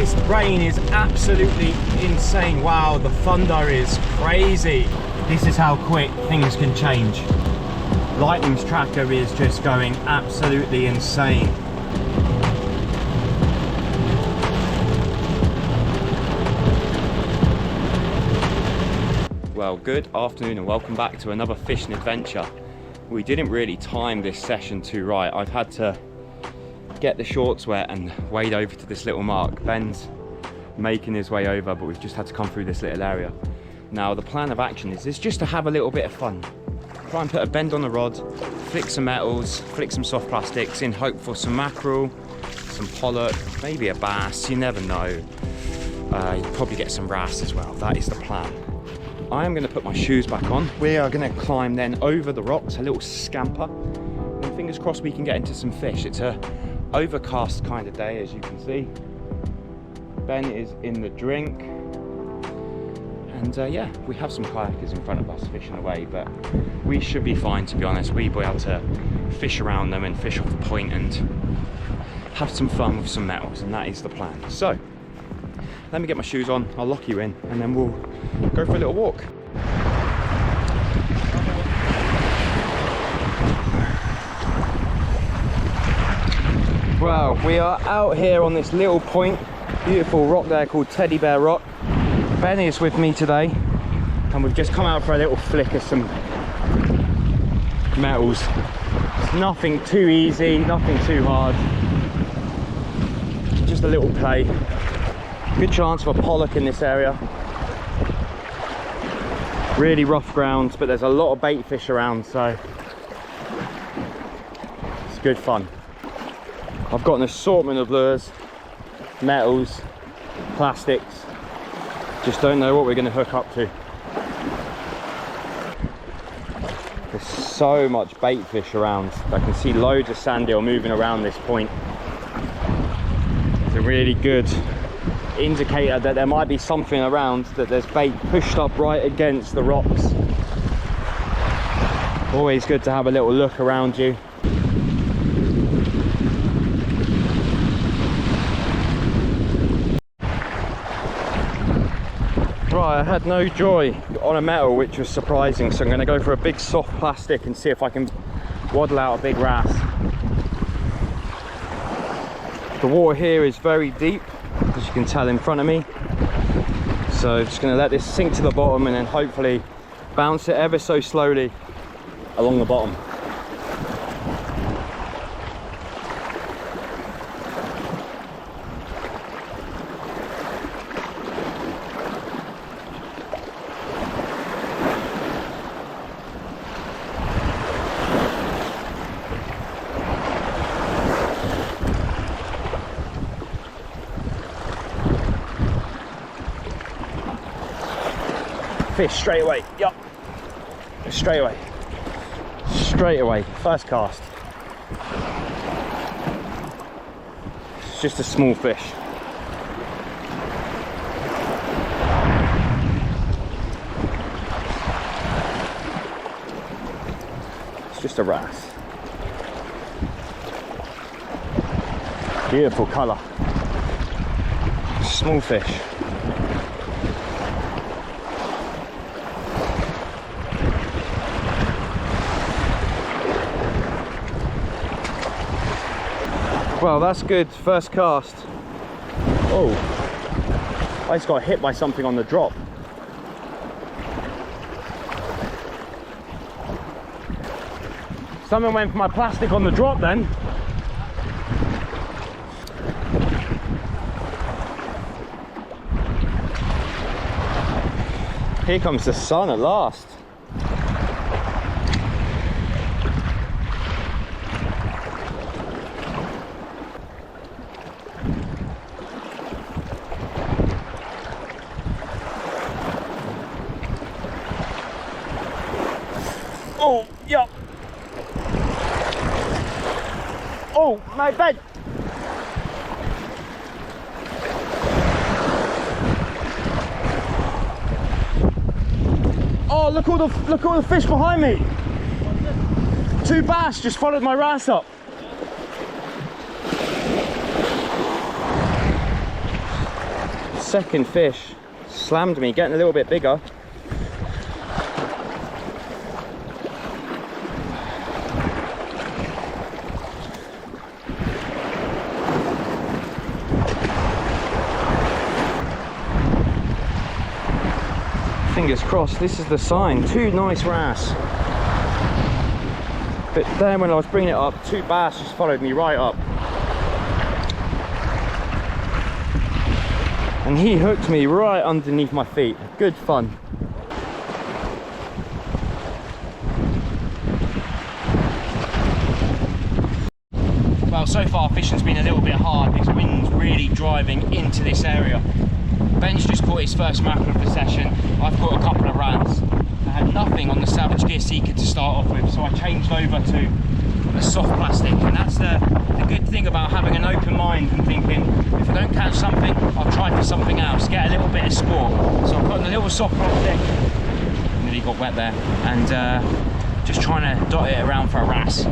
This rain is absolutely insane. Wow, the thunder is crazy. This is how quick things can change. Lightning's tracker is just going absolutely insane. Well, good afternoon and welcome back to another fishing adventure. We didn't really time this session too right. I've had to get the shorts wet and wade over to this little mark. Ben's making his way over, but we've just had to come through this little area. Now the plan of action is just to have a little bit of fun. Try and put a bend on the rod, flick some metals, flick some soft plastics in hope for some mackerel, some pollock, maybe a bass, you never know. You'll probably get some wrasse as well. That is the plan. I am going to put my shoes back on. We are going to climb then over the rocks, a little scamper, and fingers crossed we can get into some fish. It's a overcast kind of day, as you can see. Ben is in the drink, and yeah, we have some kayakers in front of us fishing away, but we should be fine, to be honest. We'll be able to fish around them and fish off the point and have some fun with some metals, and that is the plan. So let me get my shoes on, I'll lock you in, and then we'll go for a little walk. Well, we are out here on this little point, beautiful rock there called Teddy Bear Rock. Ben is with me today, and we've just come out for a little flick of some metals. It's nothing too easy, nothing too hard, just a little play. Good chance for pollock in this area. Really rough ground, but there's a lot of bait fish around, so it's good fun. I've got an assortment of lures, metals, plastics. Just don't know what we're going to hook up to. There's so much bait fish around. I can see loads of sand eel moving around this point. It's a really good indicator that there might be something around, that there's bait pushed up right against the rocks. Always good to have a little look around you. Right, I had no joy on a metal, which was surprising, so I'm going to go for a big soft plastic and see if I can waddle out a big wrasse. The water here is very deep, as you can tell in front of me, so just going to let this sink to the bottom and then hopefully bounce it ever so slowly along the bottom. Fish straight away, yup, straight away, first cast. It's just a small fish. It's just a wrasse. Beautiful colour. Small fish. Well, that's good, first cast. Oh, I just got hit by something on the drop. Someone went for my plastic on the drop then. Here comes the sun at last. Oh, yeah. Oh, my bed. Oh, look all the fish behind me. Two bass just followed my wrasse up. second fish slammed me, getting a little bit bigger. Fingers crossed, this is the sign. Two nice wrasse. But then when I was bringing it up, two bass just followed me right up. And he hooked me right underneath my feet. Good fun. Well, so far fishing's been a little bit hard. This wind's really driving into this area. Ben's just caught his first mackerel of the session. I've caught a couple of rams. I had nothing on the Savage Gear Seeker to start off with, so I changed over to a soft plastic, and that's the good thing about having an open mind and thinking, if I don't catch something, I'll try for something else, get a little bit of sport. So I'm putting a little soft plastic, nearly got wet there, and just trying to dot it around for a wrasse.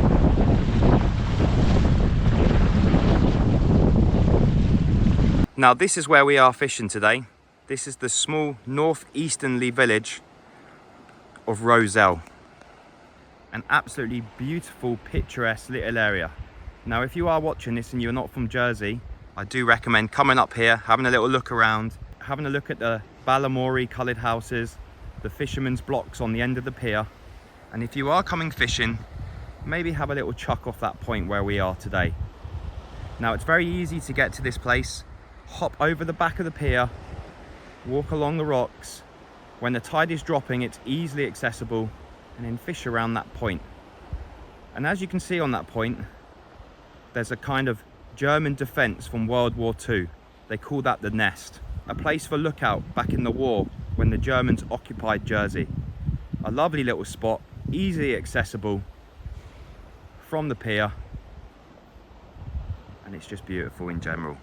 Now this is where we are fishing today. This is the small northeasternly village of Roselle. An absolutely beautiful, picturesque little area. Now if you are watching this and you're not from Jersey, I do recommend coming up here, having a little look around, having a look at the Balamory coloured houses, the fishermen's blocks on the end of the pier. And if you are coming fishing, maybe have a little chuck off that point where we are today. Now it's very easy to get to this place. Hop over the back of the pier, walk along the rocks. When the tide is dropping, it's easily accessible, and then fish around that point. And as you can see on that point, there's a kind of German defense from World War II. They call that the Nest, a place for lookout back in the war when the Germans occupied Jersey. A lovely little spot, easily accessible from the pier, and it's just beautiful in general.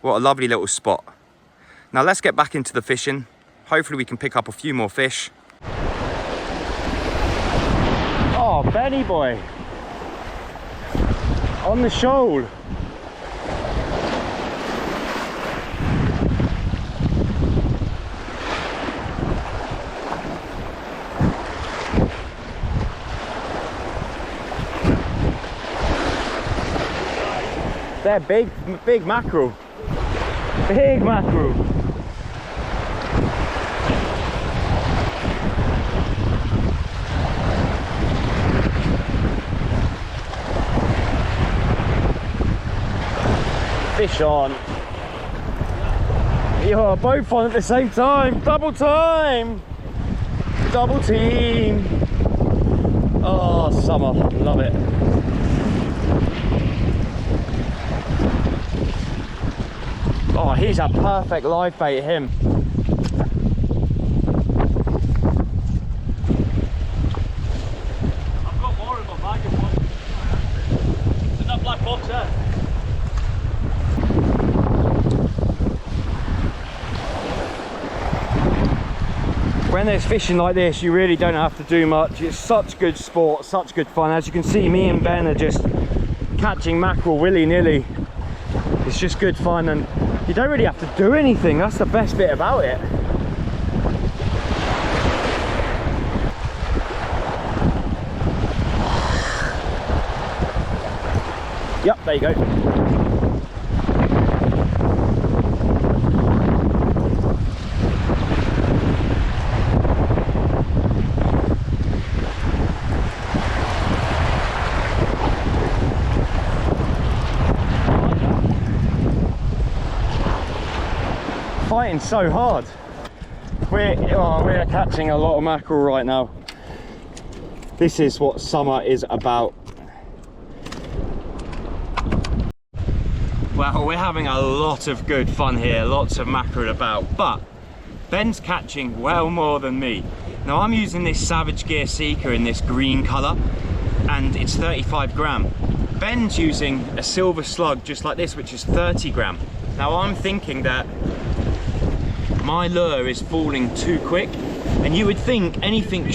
What a lovely little spot. Now let's get back into the fishing. Hopefully we can pick up a few more fish. Oh, Benny boy. On the shoal. They're big mackerel. Big mackerel. Fish on. You're both on at the same time. Double time. Double team. Oh, summer. Love it. Oh, he's a perfect live bait, him. I've got more in my bag of one. In that black box there. When there's fishing like this, you really don't have to do much. It's such good sport, such good fun. As you can see, me and Ben are just catching mackerel willy-nilly. It's just good fun, and you don't really have to do anything. That's the best bit about it. Yep, there you go. Fighting so hard. We're catching a lot of mackerel right now. This is what summer is about. Well, we're having a lot of good fun here, lots of mackerel about, but Ben's catching well more than me. Now I'm using this Savage Gear Seeker in this green colour, and it's 35 gram. Ben's using a silver slug just like this, which is 30 gram. Now I'm thinking that my lure is falling too quick, and you would think anything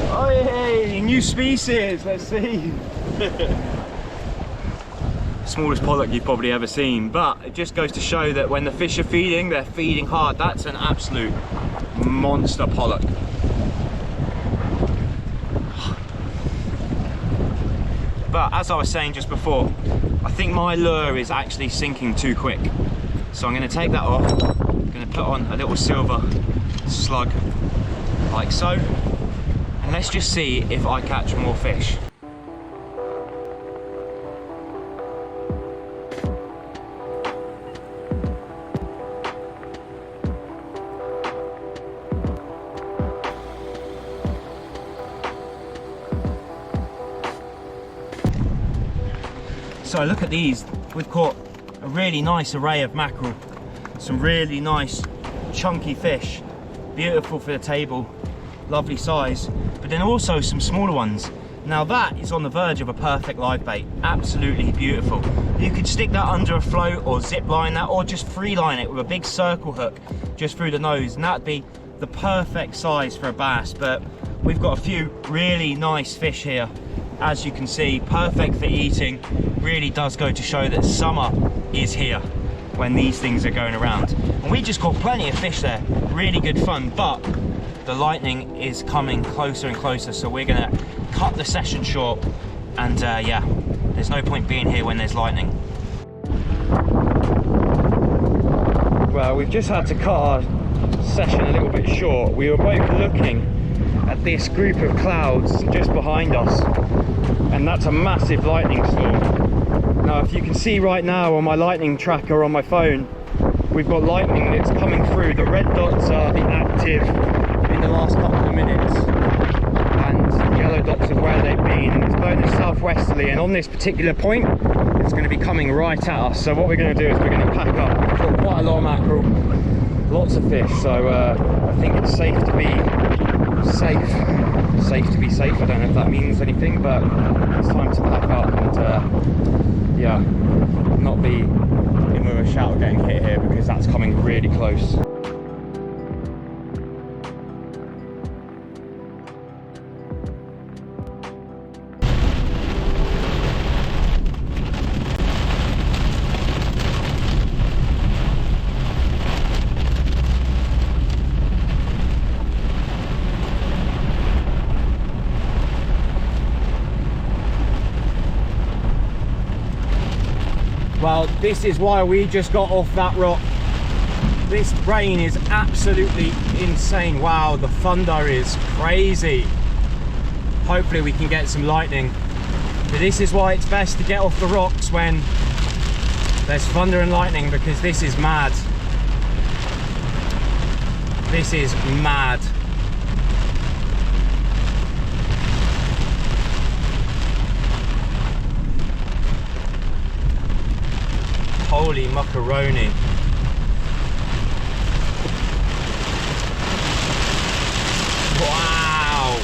oh hey, new species, let's see. smallest pollock you've probably ever seen, but it just goes to show that when the fish are feeding, they're feeding hard. That's an absolute monster pollock. But as I was saying just before, I think my lure is actually sinking too quick. So I'm going to take that off. I'm going to put on a little silver slug like so. And let's just see if I catch more fish. So look at these, we've caught a really nice array of mackerel, some really nice chunky fish, beautiful for the table, lovely size, but then also some smaller ones. Now that is on the verge of a perfect live bait, absolutely beautiful. You could stick that under a float or zip line that, or just free line it with a big circle hook just through the nose, and that'd be the perfect size for a bass. But we've got a few really nice fish here, as you can see, perfect for eating. Really does go to show that summer is here when these things are going around. And we just caught plenty of fish there, really good fun, but the lightning is coming closer and closer, so we're gonna cut the session short. And yeah, there's no point being here when there's lightning. Well, we've just had to cut our session a little bit short. We were both looking at this group of clouds just behind us, and that's a massive lightning storm. Now if you can see right now on my lightning tracker on my phone, we've got lightning that's coming through. The red dots are the active in the last couple of minutes, and the yellow dots are where they've been, and it's blowing southwesterly, and on this particular point it's going to be coming right at us. So what we're going to do is we're going to pack up. We've got quite a lot of mackerel, lots of fish, so I think it's safe to be safe to be safe. I don't know if that means anything, but it's time to pack up and yeah, not be in with a shout of getting hit here, because that's coming really close. Well, this is why we just got off that rock. This rain is absolutely insane. Wow, the thunder is crazy. Hopefully we can get some lightning. But this is why it's best to get off the rocks when there's thunder and lightning, because this is mad. This is mad. Holy macaroni. Wow.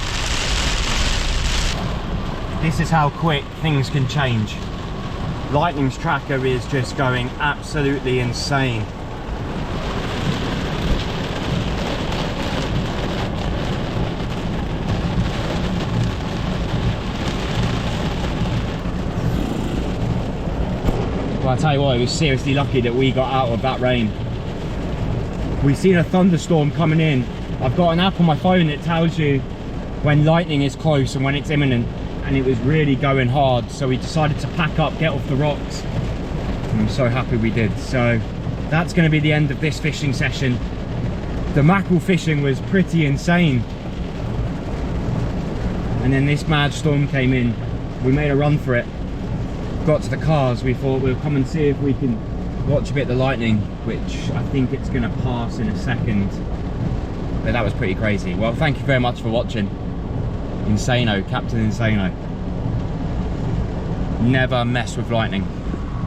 This is how quick things can change. Lightning's tracker is just going absolutely insane. Well, I'll tell you what, it was seriously lucky that we got out of that rain. We've seen a thunderstorm coming in. I've got an app on my phone that tells you when lightning is close and when it's imminent, and it was really going hard, so we decided to pack up, get off the rocks, and I'm so happy we did. So that's going to be the end of this fishing session. The mackerel fishing was pretty insane, and then this mad storm came in. We made a run for it, got to the cars. We thought we'll come and see if we can watch a bit of the lightning, which I think it's going to pass in a second. But that was pretty crazy. Well, thank you very much for watching. Insano, Captain Insano. Never mess with lightning.